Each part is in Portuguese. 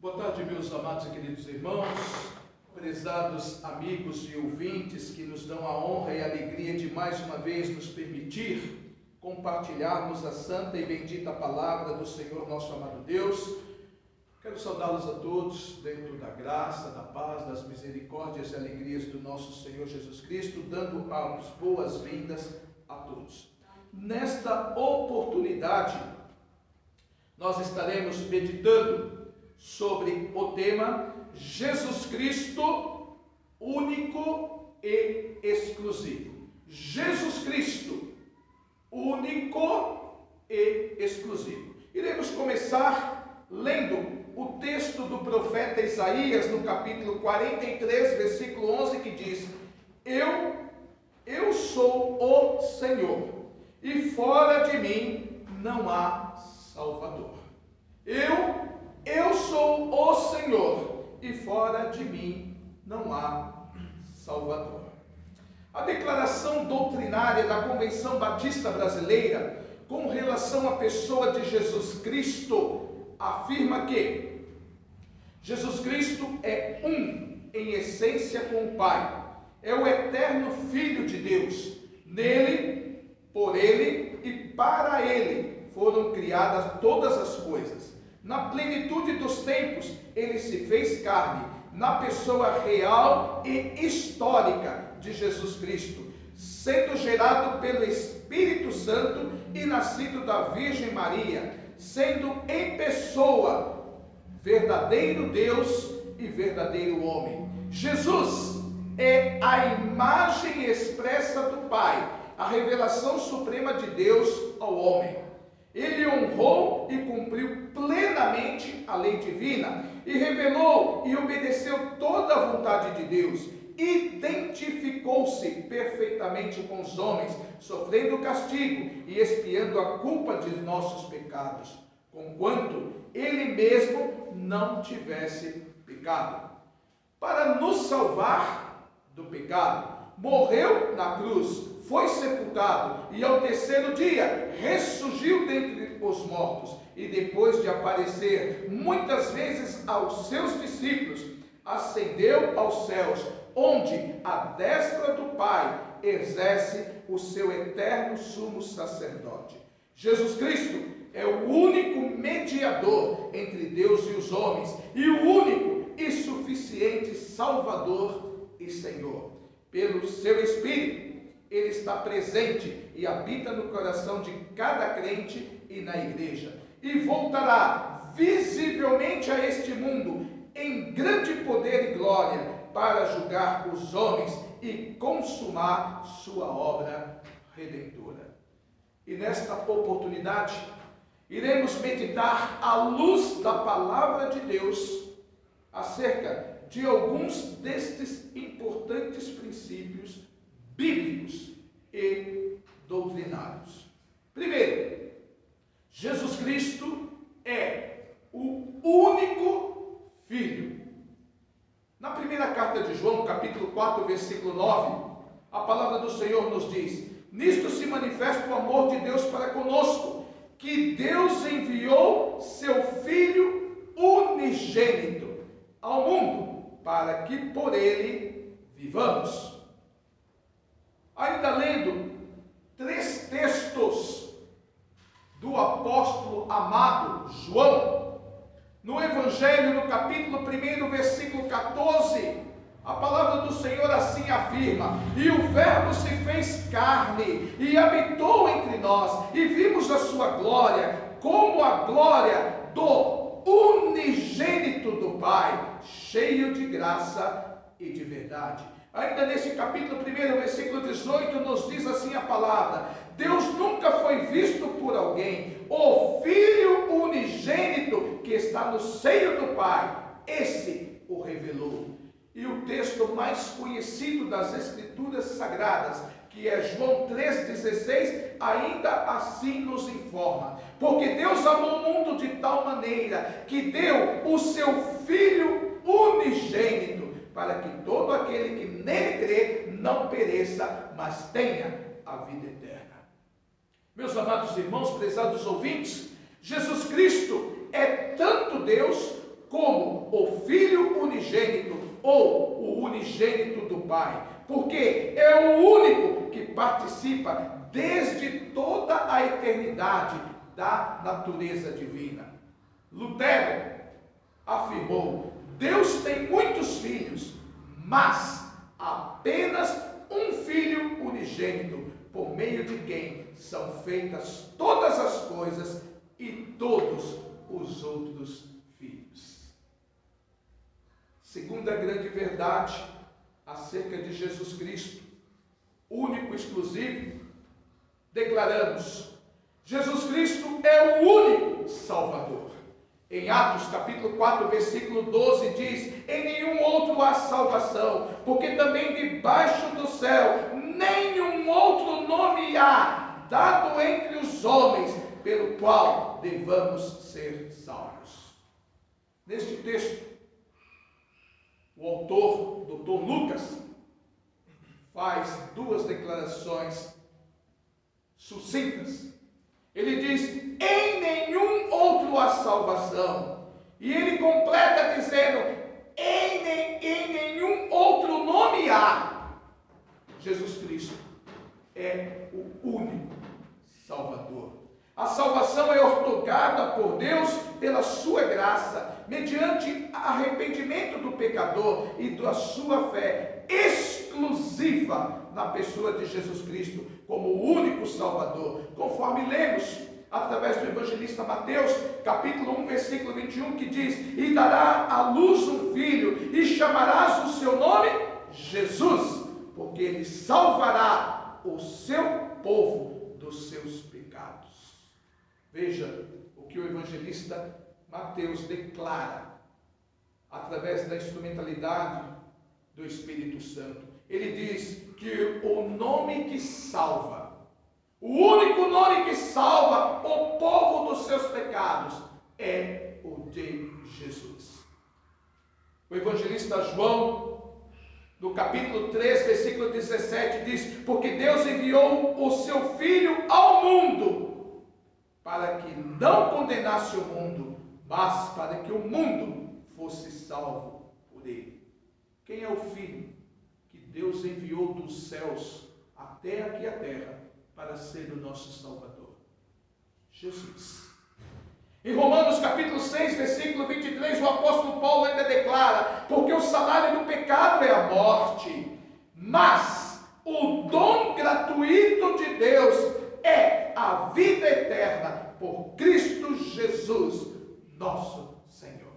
Boa tarde, meus amados e queridos irmãos, prezados amigos e ouvintes que nos dão a honra e a alegria de mais uma vez nos permitir compartilharmos a santa e bendita palavra do Senhor nosso amado Deus. Quero saudá-los a todos dentro da graça, da paz, das misericórdias e alegrias do nosso Senhor Jesus Cristo, dando as boas-vindas a todos. Nesta oportunidade, nós estaremos meditando sobre o tema Jesus Cristo único e exclusivo. Jesus Cristo único e exclusivo. Iremos começar lendo o texto do profeta Isaías no capítulo 43, versículo 11, que diz: Eu sou o Senhor, e fora de mim não há Salvador. Eu sou o Senhor, e fora de mim não há Salvador. A declaração doutrinária da Convenção Batista Brasileira com relação à pessoa de Jesus Cristo afirma que Jesus Cristo é um em essência com o Pai, é o eterno Filho de Deus. Nele, por Ele e para Ele foram criadas todas as coisas. Na plenitude dos tempos, Ele se fez carne, na pessoa real e histórica de Jesus Cristo, sendo gerado pelo Espírito Santo e nascido da Virgem Maria, sendo em pessoa verdadeiro Deus e verdadeiro homem. Jesus é a imagem expressa do Pai, a revelação suprema de Deus ao homem. Ele honrou e cumpriu plenamente a lei divina e revelou e obedeceu toda a vontade de Deus. Identificou-se perfeitamente com os homens, sofrendo castigo e expiando a culpa de nossos pecados, conquanto ele mesmo não tivesse pecado. Para nos salvar do pecado, morreu na cruz, foi sepultado e ao terceiro dia ressurgiu dentre os mortos, e depois de aparecer muitas vezes aos seus discípulos, ascendeu aos céus, onde a destra do Pai exerce o seu eterno sumo sacerdote. Jesus Cristo é o único mediador entre Deus e os homens, e o único e suficiente Salvador e Senhor. Pelo seu Espírito, Ele está presente e habita no coração de cada crente e na igreja, e voltará visivelmente a este mundo em grande poder e glória para julgar os homens e consumar sua obra redentora. E nesta oportunidade, iremos meditar à luz da palavra de Deus acerca de alguns destes importantes princípios bíblicos e doutrinários. Primeiro, Jesus Cristo é o único Filho. Na primeira carta de João, capítulo 4, versículo 9, a palavra do Senhor nos diz: Nisto se manifesta o amor de Deus para conosco, que Deus enviou seu Filho unigênito ao mundo, para que por ele vivamos. Ainda lendo 3 textos do apóstolo amado João, no Evangelho, no capítulo 1, versículo 14, a palavra do Senhor assim afirma: E o Verbo se fez carne e habitou entre nós, e vimos a sua glória, como a glória do unigênito do Pai, cheio de graça e de verdade. Ainda nesse capítulo 1, versículo 18, nos diz assim a palavra: Deus nunca foi visto por alguém, o Filho unigênito que está no seio do Pai, esse o revelou. E o texto mais conhecido das Escrituras Sagradas, que é João 3,16, ainda assim nos informa: porque Deus amou o mundo de tal maneira que deu o seu Filho unigênito, para que todo aquele que nele crê não pereça, mas tenha a vida eterna. Meus amados irmãos, prezados ouvintes, Jesus Cristo é tanto Deus como o Filho unigênito ou o unigênito do Pai, porque é o único que participa desde toda a eternidade da natureza divina. Lutero afirmou: Deus tem muitos filhos, mas apenas um Filho unigênito, por meio de quem são feitas todas as coisas e todos os outros filhos. Segunda grande verdade acerca de Jesus Cristo, único e exclusivo, declaramos: Jesus Cristo é o único Salvador. Em Atos capítulo 4, versículo 12 diz: em nenhum outro há salvação, porque também debaixo do céu nenhum outro nome há dado entre os homens pelo qual devamos ser salvos. Neste texto, o autor, Dr. Lucas, faz duas declarações sucintas. Ele diz: em nenhum outro há salvação. E ele completa dizendo: em nenhum outro nome há. Jesus Cristo é o único Salvador. A salvação é otorgada por Deus pela sua graça, mediante arrependimento do pecador e da sua fé exclusiva na pessoa de Jesus Cristo como o único Salvador, conforme lemos através do evangelista Mateus, capítulo 1, versículo 21, que diz: e dará à luz um filho, e chamarás o seu nome Jesus, porque ele salvará o seu povo dos seus pecados. Veja o que o evangelista Mateus declara através da instrumentalidade do Espírito Santo. Ele diz que o nome que salva, o único nome que salva o povo dos seus pecados, é o de Jesus. O evangelista João, no capítulo 3, versículo 17, diz: porque Deus enviou o seu Filho ao mundo, para que não condenasse o mundo, mas para que o mundo fosse salvo por ele. Quem é o Filho que Deus enviou dos céus até aqui a terra para ser o nosso Salvador? Jesus. Em Romanos capítulo 6, versículo 23, o apóstolo Paulo ainda declara: porque o salário do pecado é a morte, mas o dom gratuito de Deus é a vida eterna por Cristo Jesus, nosso Senhor.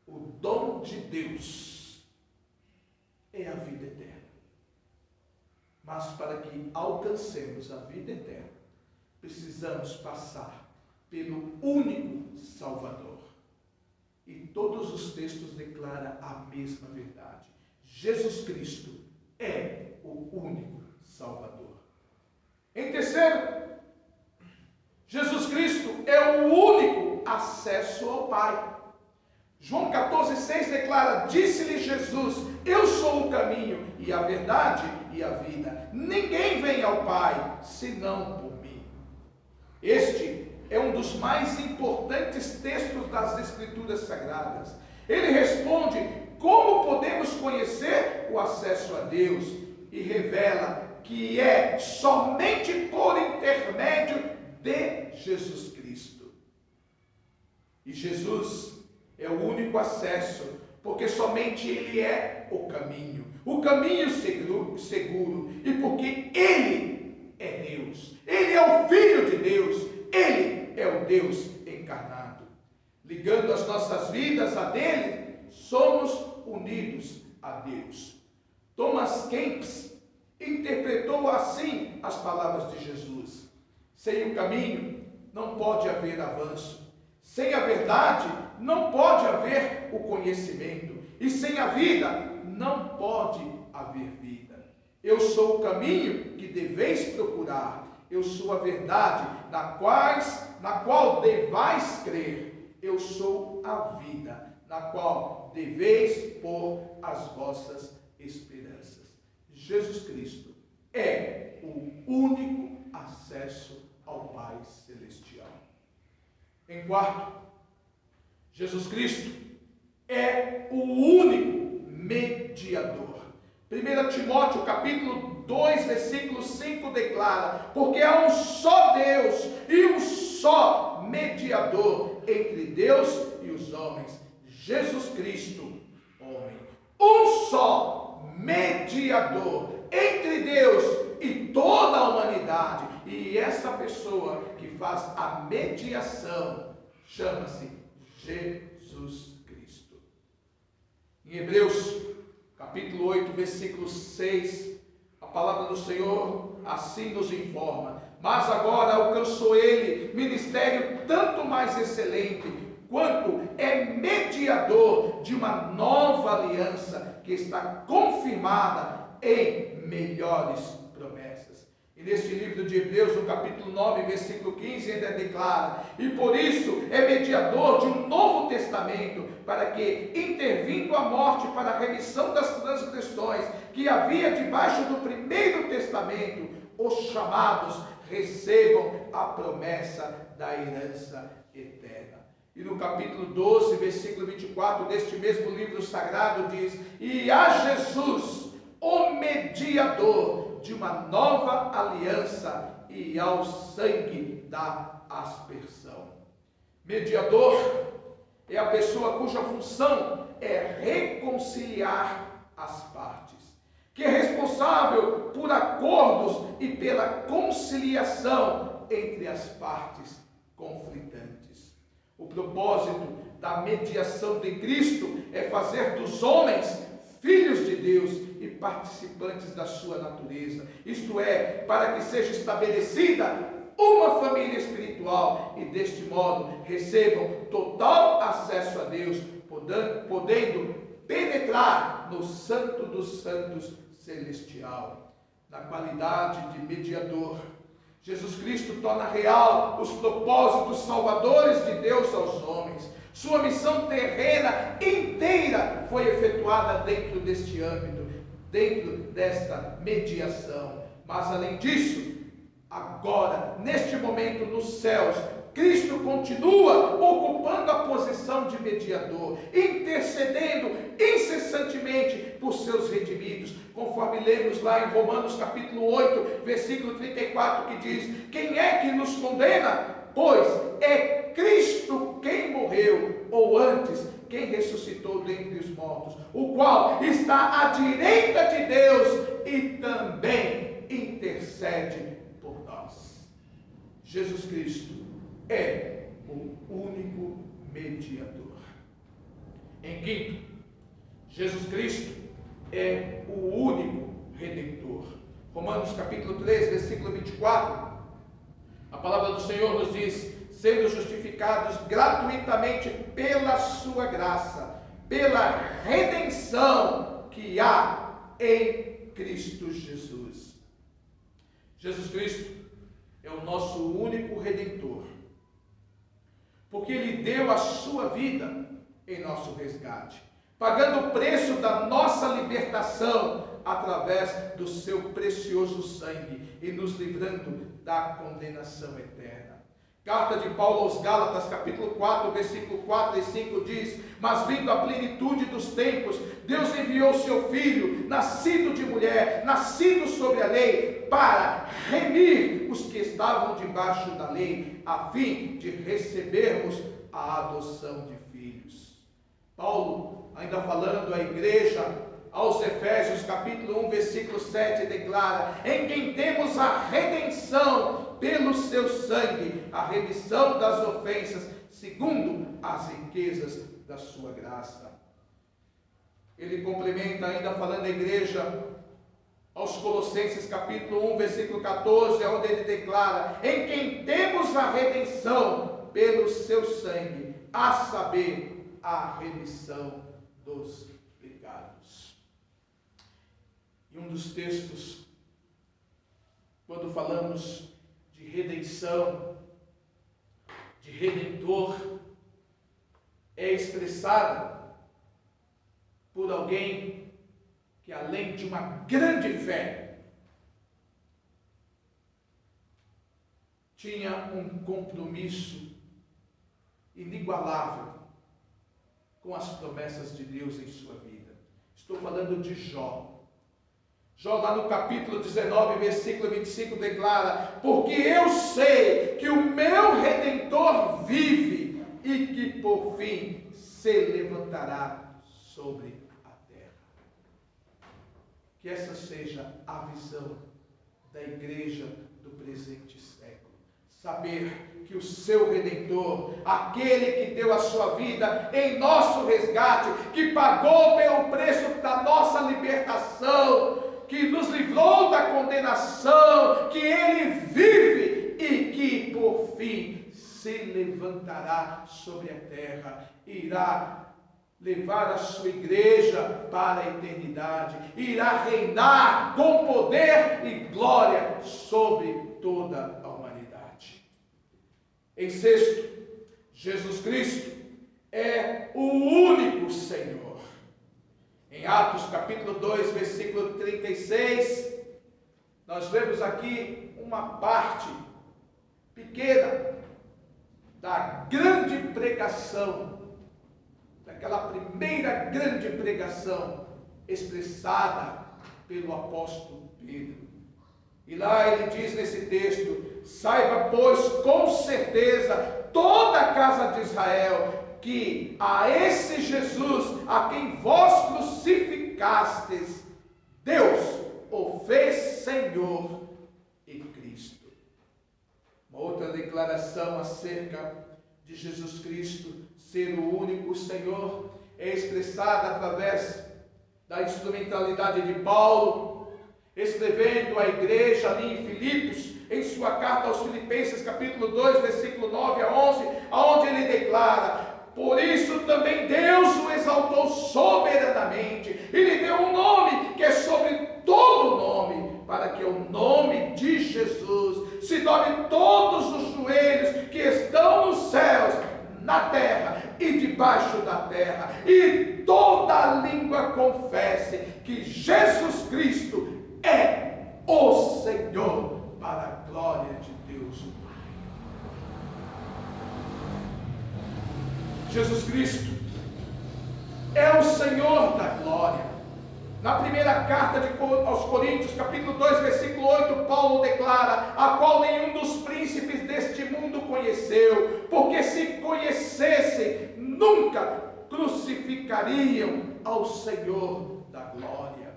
O dom de Deus é a vida eterna. Mas para que alcancemos a vida eterna, precisamos passar pelo único Salvador. E todos os textos declaram a mesma verdade: Jesus Cristo é o único Salvador. Em terceiro, Jesus Cristo é o único acesso ao Pai. João 14,6 declara: disse-lhe Jesus: eu sou o caminho e a verdade e a vida. Ninguém vem ao Pai senão por mim. Este é um dos mais importantes textos das Escrituras Sagradas. Ele responde como podemos conhecer o acesso a Deus e revela que é somente por intermédio de Jesus Cristo. E Jesus é o único acesso, porque somente Ele é o caminho seguro, e porque Ele é Deus, Ele é o Filho de Deus, Ele é o Deus encarnado. Ligando as nossas vidas a dele, somos unidos a Deus. Thomas Kempis interpretou assim as palavras de Jesus: sem o caminho não pode haver avanço, sem a verdade não pode haver o conhecimento, e sem a vida não pode haver vida. Eu sou o caminho que deveis procurar, eu sou a verdade na qual devais crer, eu sou a vida na qual deveis pôr as vossas esperanças. Jesus Cristo é o único acesso ao Pai Celestial. Em quarto, Jesus Cristo 1 Timóteo capítulo 2, versículo 5 declara: porque há um só Deus e um só mediador entre Deus e os homens, Jesus Cristo, homem. Um só mediador entre Deus e toda a humanidade. E essa pessoa que faz a mediação chama-se Jesus Cristo. Em Hebreus capítulo 8, versículo 6, a palavra do Senhor assim nos informa: mas agora alcançou ele ministério tanto mais excelente, quanto é mediador de uma nova aliança que está confirmada em melhores promessas. E neste livro de Hebreus, no capítulo 9, versículo 15, ainda declara: e por isso é mediador de um novo testamento, para que, intervindo a morte para a remissão das transgressões que havia debaixo do primeiro testamento, os chamados recebam a promessa da herança eterna. E no capítulo 12, versículo 24 deste mesmo livro sagrado diz: e a Jesus, o mediador de uma nova aliança, e ao sangue da aspersão. Mediador é a pessoa cuja função é reconciliar as partes, que é responsável por acordos e pela conciliação entre as partes conflitantes. O propósito da mediação de Cristo é fazer dos homens filhos de Deus e participantes da sua natureza, isto é, para que seja estabelecida uma família espiritual e deste modo recebam total acesso a Deus, podendo penetrar no Santo dos Santos celestial. Na qualidade de mediador, Jesus Cristo torna real os propósitos salvadores de Deus aos homens. Sua missão terrena inteira foi efetuada dentro deste âmbito, dentro desta mediação. Mas além disso, agora, neste momento nos céus, Cristo continua ocupando a posição de mediador, intercedendo incessantemente por seus redimidos, conforme lemos lá em Romanos capítulo 8, versículo 34, que diz: quem é que nos condena? Pois é Cristo quem morreu, ou antes, quem ressuscitou dentre os mortos, o qual está à direita de Deus e também intercede por nós. Jesus Cristo é o único mediador. Em quinto, Jesus Cristo é o único redentor. Romanos capítulo 3, versículo 24, a palavra do Senhor nos diz: sendo justificados gratuitamente pela sua graça, pela redenção que há em Cristo Jesus. Jesus Cristo é o nosso único redentor, porque Ele deu a sua vida em nosso resgate, pagando o preço da nossa libertação através do seu precioso sangue e nos livrando da condenação eterna. Carta de Paulo aos Gálatas, capítulo 4, versículo 4 e 5 diz: mas vindo a plenitude dos tempos, Deus enviou seu Filho, nascido de mulher, nascido sobre a lei, para remir os que estavam debaixo da lei, a fim de recebermos a adoção de filhos. Paulo, ainda falando à igreja, aos Efésios, capítulo 1, versículo 7, declara: em quem temos a redenção pelo seu sangue, a remissão das ofensas, segundo as riquezas da sua graça. Ele complementa, ainda falando à igreja, aos Colossenses, capítulo 1, versículo 14, onde ele declara: em quem temos a redenção pelo seu sangue, a saber, a remissão dos pecados. E um dos textos, quando falamos de redenção, de redentor, é expressado por alguém que, além de uma grande fé, tinha um compromisso inigualável com as promessas de Deus em sua vida. Estou falando de Jó. Jó, lá no capítulo 19, versículo 25, declara: porque eu sei que o meu Redentor vive e que por fim se levantará sobre a terra. Que essa seja a visão da igreja do presente século. Saber que o seu Redentor, aquele que deu a sua vida em nosso resgate, que pagou pelo preço da nossa libertação, que nos livrou da condenação, que Ele vive e que por fim se levantará sobre a terra, irá levar a sua igreja para a eternidade, irá reinar com poder e glória sobre toda a humanidade. Em sexto, Jesus Cristo é o único Senhor. Em Atos capítulo 2, versículo 36, nós vemos aqui uma parte pequena da grande pregação, daquela primeira grande pregação expressada pelo apóstolo Pedro. E lá ele diz nesse texto: saiba, pois, com certeza, toda a casa de Israel, que a esse Jesus, a quem vós crucificastes, Deus o fez Senhor e Cristo. Uma outra declaração acerca de Jesus Cristo ser o único Senhor é expressada através da instrumentalidade de Paulo, escrevendo à igreja ali em Filipos, em sua carta aos Filipenses, capítulo 2, versículo 9 a 11, aonde ele declara: por isso também Deus o exaltou soberanamente e lhe deu um nome que é sobre todo nome, para que o nome de Jesus se dobre todos os joelhos que estão nos céus, na terra e debaixo da terra, e toda a língua confesse que Jesus Cristo é o Senhor, para a glória de Deus o Pai. Jesus Cristo é o Senhor da glória. Na primeira carta aos Coríntios, capítulo 2, versículo 8, Paulo declara: a qual nenhum dos príncipes deste mundo conheceu, porque se conhecessem, nunca crucificariam ao Senhor da glória.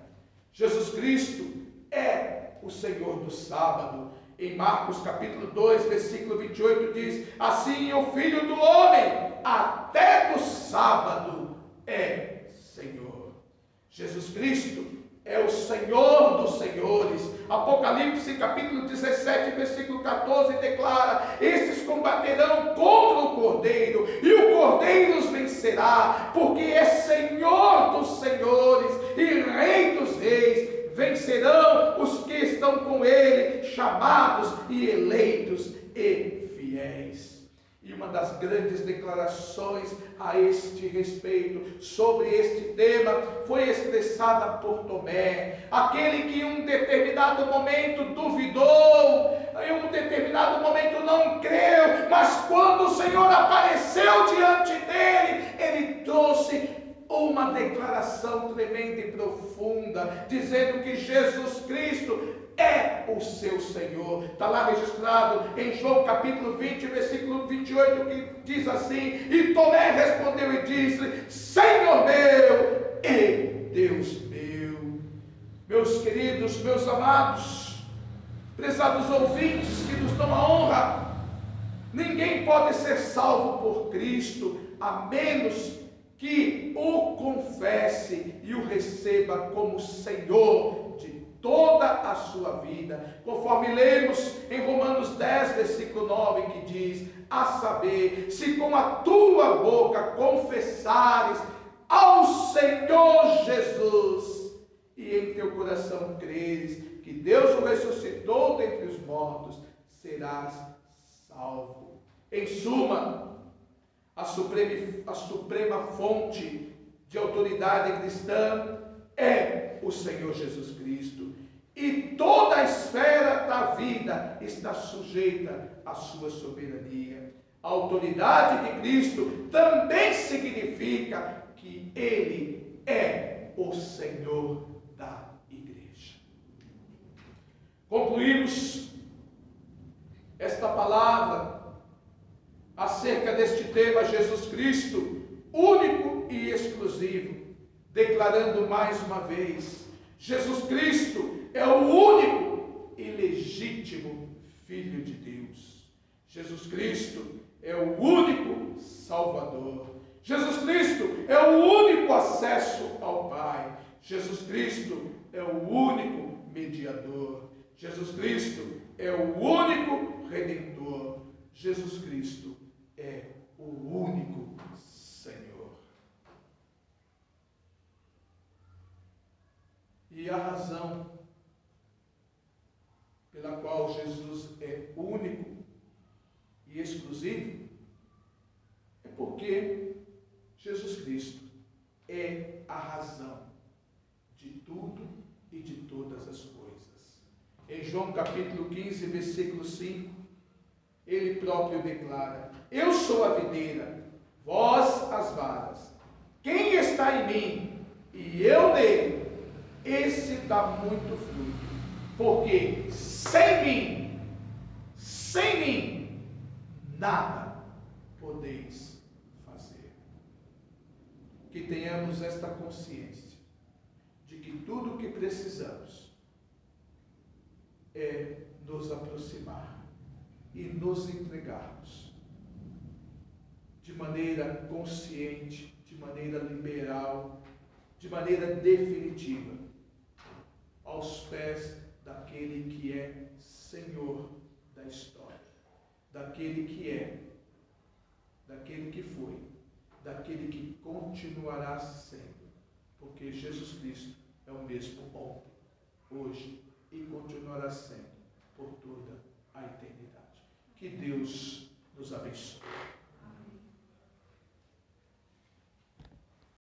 Jesus Cristo é o Senhor do sábado. Em Marcos capítulo 2, versículo 28 diz: assim o Filho do Homem até do sábado é Senhor. Jesus Cristo é o Senhor dos senhores. Apocalipse capítulo 17, versículo 14 declara: estes combaterão contra o Cordeiro, e o Cordeiro os vencerá, porque é Senhor dos senhores e Rei dos reis. Vencerão os que estão com ele, chamados e eleitos e fiéis. E uma das grandes declarações a este respeito, sobre este tema, foi expressada por Tomé, aquele que em um determinado momento duvidou, em um determinado momento não creu, mas quando o Senhor apareceu diante dele, ele trouxe uma declaração tremenda e profunda, dizendo que Jesus Cristo é o seu Senhor. Está lá registrado em João capítulo 20, versículo 28, que diz assim: e Tomé respondeu e disse: Senhor meu e Deus meu. Meus queridos, meus amados, prezados ouvintes que nos dão a honra, ninguém pode ser salvo por Cristo a menos que o confesse e o receba como Senhor de toda a sua vida, conforme lemos em Romanos 10, versículo 9, que diz: a saber, se com a tua boca confessares ao Senhor Jesus, e em teu coração creres que Deus o ressuscitou dentre os mortos, serás salvo. Em suma, a suprema fonte de autoridade cristã é o Senhor Jesus Cristo, e toda a esfera da vida está sujeita à sua soberania. A autoridade de Cristo também significa que Ele é o Senhor da igreja. concluímos esta palavra acerca deste tema, Jesus Cristo, único e exclusivo, declarando mais uma vez: Jesus Cristo é o único e legítimo Filho de Deus. Jesus Cristo é o único Salvador. Jesus Cristo é o único acesso ao Pai. Jesus Cristo é o único mediador. Jesus Cristo é o único Redentor. Jesus Cristo é o único Senhor. E a razão pela qual Jesus é único e exclusivo é porque Jesus Cristo é a razão de tudo e de todas as coisas. Em João capítulo 15, versículo 5, ele próprio declara: eu sou a videira, vós as varas. Quem está em mim e eu nele, esse dá muito fruto. Porque sem mim, nada podeis fazer. Que tenhamos esta consciência de que tudo o que precisamos é nos aproximar e nos entregarmos de maneira consciente, de maneira liberal, de maneira definitiva aos pés daquele que é Senhor da história, daquele que é, daquele que foi, daquele que continuará sendo, porque Jesus Cristo é o mesmo ontem, hoje e continuará sendo por toda a eternidade. Que Deus nos abençoe.